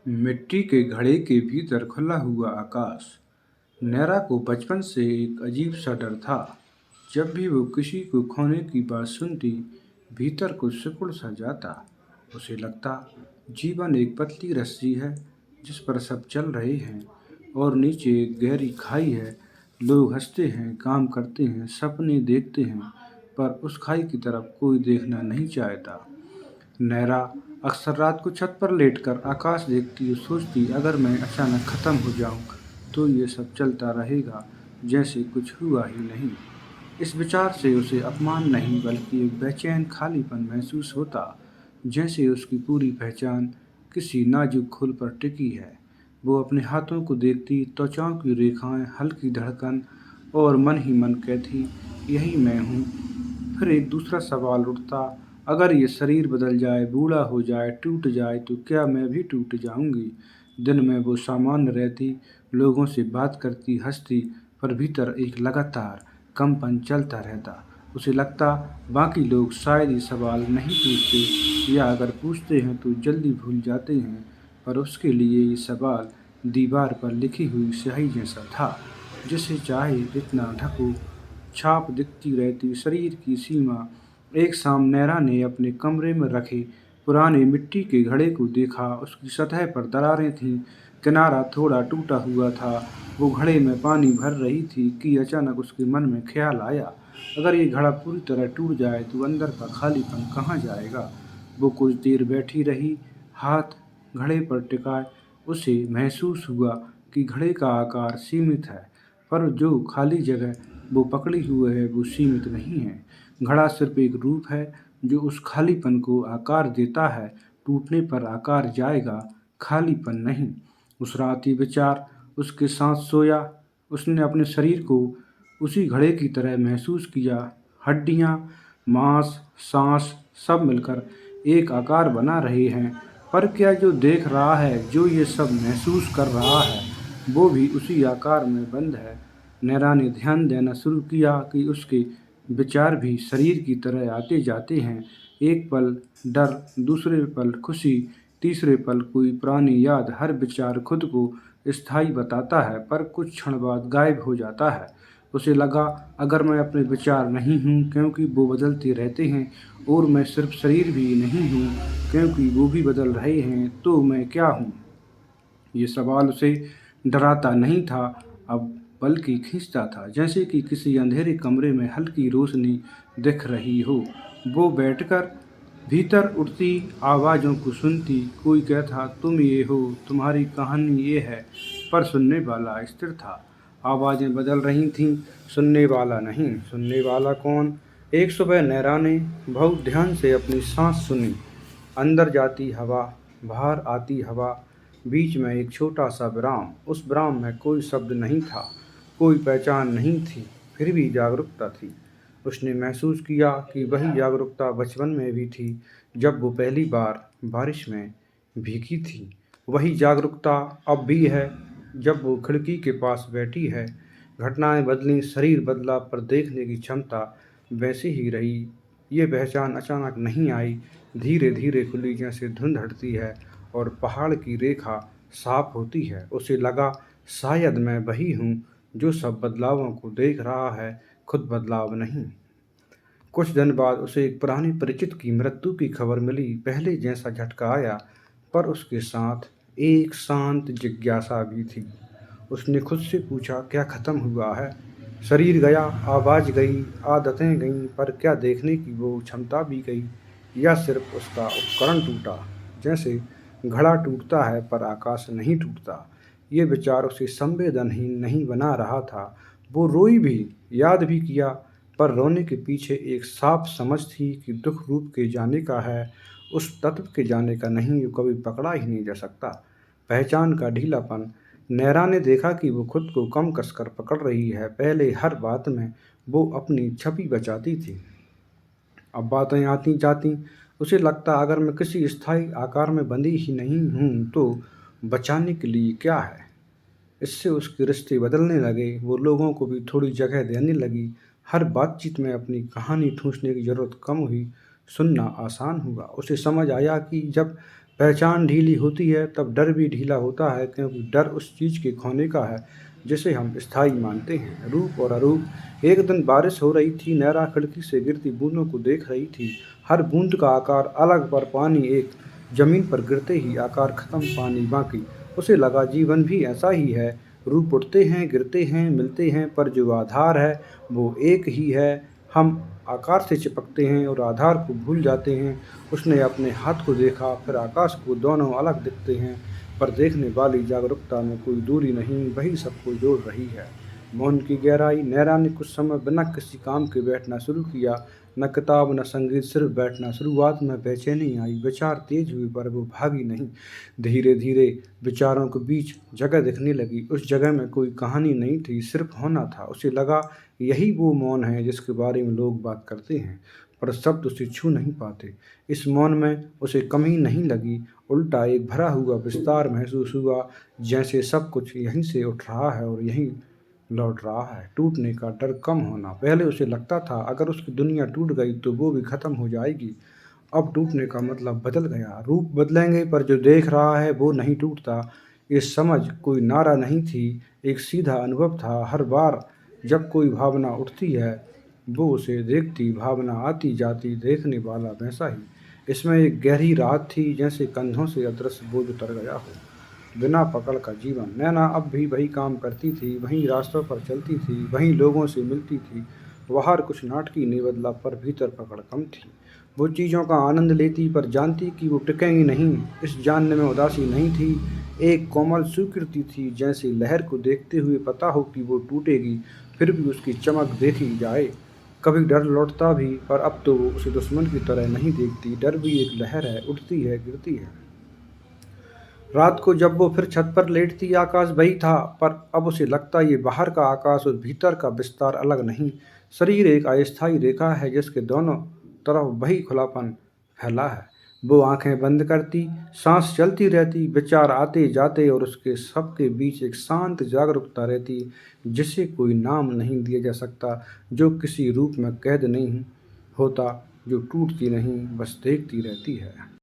मिट्टी के घड़े के भीतर खुला हुआ आकाश। नैरा को बचपन से एक अजीब सा डर था। जब भी वो किसी को खोने की बात सुनती, भीतर कुछ सिकुड़ सा जाता। उसे लगता जीवन एक पतली रस्सी है जिस पर सब चल रहे हैं और नीचे एक गहरी खाई है। लोग हंसते हैं, काम करते हैं, सपने देखते हैं, पर उस खाई की तरफ कोई देखना नहीं चाहता। नैरा अक्सर रात को छत पर लेटकर आकाश देखती और सोचती, अगर मैं अचानक खत्म हो जाऊं तो ये सब चलता रहेगा जैसे कुछ हुआ ही नहीं। इस विचार से उसे अपमान नहीं बल्कि एक बेचैन खालीपन महसूस होता, जैसे उसकी पूरी पहचान किसी नाजुक खोल पर टिकी है। वो अपने हाथों को देखती, त्वचाओं की रेखाएं, हल्की धड़कन, और मन ही मन कहती, यही मैं हूँ। फिर एक दूसरा सवाल उठता, अगर ये शरीर बदल जाए, बूढ़ा हो जाए, टूट जाए तो क्या मैं भी टूट जाऊंगी? दिन में वो सामान्य रहती, लोगों से बात करती, हंसती, पर भीतर एक लगातार कंपन चलता रहता। उसे लगता बाकी लोग शायद ये सवाल नहीं पूछते, या अगर पूछते हैं तो जल्दी भूल जाते हैं, पर उसके लिए ये सवाल दीवार पर लिखी हुई स्याही जैसा था, जिसे चाहे जितना ढको छाप दिखती रहती। शरीर की सीमा। एक शाम नैरा ने अपने कमरे में रखे पुराने मिट्टी के घड़े को देखा। उसकी सतह पर दरारें थीं, किनारा थोड़ा टूटा हुआ था। वो घड़े में पानी भर रही थी कि अचानक उसके मन में ख्याल आया, अगर ये घड़ा पूरी तरह टूट जाए तो अंदर का खालीपन कहाँ जाएगा? वो कुछ देर बैठी रही, हाथ घड़े पर टिकाए। उसे महसूस हुआ कि घड़े का आकार सीमित है, पर जो खाली जगह वो पकड़ी हुए है वो सीमित नहीं है। घड़ा सिर्फ एक रूप है जो उस खालीपन को आकार देता है। टूटने पर आकार जाएगा, खालीपन नहीं। उस रात ये विचार उसके साथ सोया। उसने अपने शरीर को उसी घड़े की तरह महसूस किया। हड्डियाँ, मांस, सांस सब मिलकर एक आकार बना रहे हैं। पर क्या जो देख रहा है, जो ये सब महसूस कर रहा है, वो भी उसी आकार में बंद है? नैरा ने ध्यान देना शुरू किया कि उसके विचार भी शरीर की तरह आते जाते हैं। एक पल डर, दूसरे पल खुशी, तीसरे पल कोई पुरानी याद। हर विचार खुद को स्थायी बताता है, पर कुछ क्षण बाद गायब हो जाता है। उसे लगा, अगर मैं अपने विचार नहीं हूँ क्योंकि वो बदलते रहते हैं, और मैं सिर्फ शरीर भी नहीं हूँ क्योंकि वो भी बदल रहे हैं, तो मैं क्या हूँ? ये सवाल उसे डराता नहीं था अब, बल्कि खींचता था, जैसे कि किसी अंधेरे कमरे में हल्की रोशनी दिख रही हो। वो बैठकर भीतर उठती आवाज़ों को सुनती। कोई कहता, तुम ये हो, तुम्हारी कहानी ये है, पर सुनने वाला स्थिर था। आवाज़ें बदल रही थीं, सुनने वाला नहीं। सुनने वाला कौन? एक सुबह नैरा ने बहुत ध्यान से अपनी सांस सुनी। अंदर जाती हवा, बाहर आती हवा, बीच में एक छोटा सा विराम। उस विराम में कोई शब्द नहीं था, कोई पहचान नहीं थी, फिर भी जागरूकता थी। उसने महसूस किया कि वही जागरूकता बचपन में भी थी, जब वो पहली बार बारिश में भीगी थी। वही जागरूकता अब भी है, जब वो खिड़की के पास बैठी है। घटनाएं बदलीं, शरीर बदला, पर देखने की क्षमता वैसी ही रही। ये पहचान अचानक नहीं आई, धीरे धीरे खुली, जैसे धुंध हटती है और पहाड़ की रेखा साफ होती है। उसे लगा, शायद मैं वही हूँ जो सब बदलावों को देख रहा है, खुद बदलाव नहीं। कुछ दिन बाद उसे एक पुरानी परिचित की मृत्यु की खबर मिली। पहले जैसा झटका आया, पर उसके साथ एक शांत जिज्ञासा भी थी। उसने खुद से पूछा, क्या खत्म हुआ है? शरीर गया, आवाज़ गई, आदतें गईं, पर क्या देखने की वो क्षमता भी गई? या सिर्फ उसका उपकरण टूटा? जैसे घड़ा टूटता है पर आकाश नहीं टूटता। ये विचार उसे संवेदनहीन नहीं बना रहा था। वो रोई भी, याद भी किया, पर रोने के पीछे एक साफ समझ थी कि दुख रूप के जाने का है, उस तत्व के जाने का नहीं जो कभी पकड़ा ही नहीं जा सकता। पहचान का ढीलापन। नैरा ने देखा कि वो खुद को कम कसकर पकड़ रही है। पहले हर बात में वो अपनी छवि बचाती थी, अब बातें आती जाती। उसे लगता, अगर मैं किसी स्थायी आकार में बंधी ही नहीं हूँ तो बचाने के लिए क्या है? इससे उसके रिश्ते बदलने लगे। वो लोगों को भी थोड़ी जगह देने लगी। हर बातचीत में अपनी कहानी ठूंसने की जरूरत कम हुई, सुनना आसान हुआ। उसे समझ आया कि जब पहचान ढीली होती है तब डर भी ढीला होता है, क्योंकि डर उस चीज़ के खोने का है जिसे हम स्थायी मानते हैं। रूप और अरूप। एक दिन बारिश हो रही थी। नैरा खिड़की से गिरती बूंदों को देख रही थी। हर बूंद का आकार अलग, पर पानी एक। जमीन पर गिरते ही आकार खत्म, पानी बाकी। उसे लगा जीवन भी ऐसा ही है। रूप उठते हैं, गिरते हैं, मिलते हैं, पर जो आधार है वो एक ही है। हम आकार से चिपकते हैं और आधार को भूल जाते हैं। उसने अपने हाथ को देखा, फिर आकाश को। दोनों अलग दिखते हैं, पर देखने वाली जागरूकता में कोई दूरी नहीं, वही सबको जोड़ रही है। मौन की गहराई। नैरा ने कुछ समय बिना किसी काम के बैठना शुरू किया। न किताब, न संगीत, सिर्फ बैठना। शुरुआत में बेचैनी आई, विचार तेज हुए, पर वो भागी नहीं। धीरे धीरे विचारों के बीच जगह दिखने लगी। उस जगह में कोई कहानी नहीं थी, सिर्फ होना था। उसे लगा यही वो मौन है जिसके बारे में लोग बात करते हैं, पर शब्द उसे छू नहीं पाते। इस मौन में उसे कमी नहीं लगी, उल्टा एक भरा हुआ विस्तार महसूस हुआ, जैसे सब कुछ यहीं से उठ रहा है और यहीं लौट रहा है। टूटने का डर कम होना। पहले उसे लगता था अगर उसकी दुनिया टूट गई तो वो भी खत्म हो जाएगी। अब टूटने का मतलब बदल गया। रूप बदलेंगे, पर जो देख रहा है वो नहीं टूटता। ये समझ कोई नारा नहीं थी, एक सीधा अनुभव था। हर बार जब कोई भावना उठती है, वो उसे देखती, भावना आती जाती, देखने वाला वैसा ही। इसमें एक गहरी राहत थी, जैसे कंधों से अदृश्य बोझ उतर गया हो। बिना पकड़ का जीवन। नैना अब भी वही काम करती थी, वहीं रास्तों पर चलती थी, वहीं लोगों से मिलती थी। बाहर कुछ नाटकीय नहीं बदला, पर भीतर पकड़ कम थी। वो चीज़ों का आनंद लेती, पर जानती कि वो टिकेंगी नहीं। इस जानने में उदासी नहीं थी, एक कोमल स्वीकृति थी, जैसे लहर को देखते हुए पता हो कि वो टूटेगी, फिर भी उसकी चमक देखी जाए। कभी डर लौटता भी, पर अब तो वो उसे दुश्मन की तरह नहीं देखती। डर भी एक लहर है, उठती है, गिरती है। रात को जब वो फिर छत पर लेटती, आकाश वही था, पर अब उसे लगता ये बाहर का आकाश और भीतर का विस्तार अलग नहीं। शरीर एक अस्थायी रेखा है जिसके दोनों तरफ वही खुलापन फैला है। वो आंखें बंद करती, सांस चलती रहती, विचार आते जाते, और उसके सबके बीच एक शांत जागरूकता रहती, जिसे कोई नाम नहीं दिया जा सकता, जो किसी रूप में कैद नहीं होता, जो टूटती नहीं, बस देखती रहती है।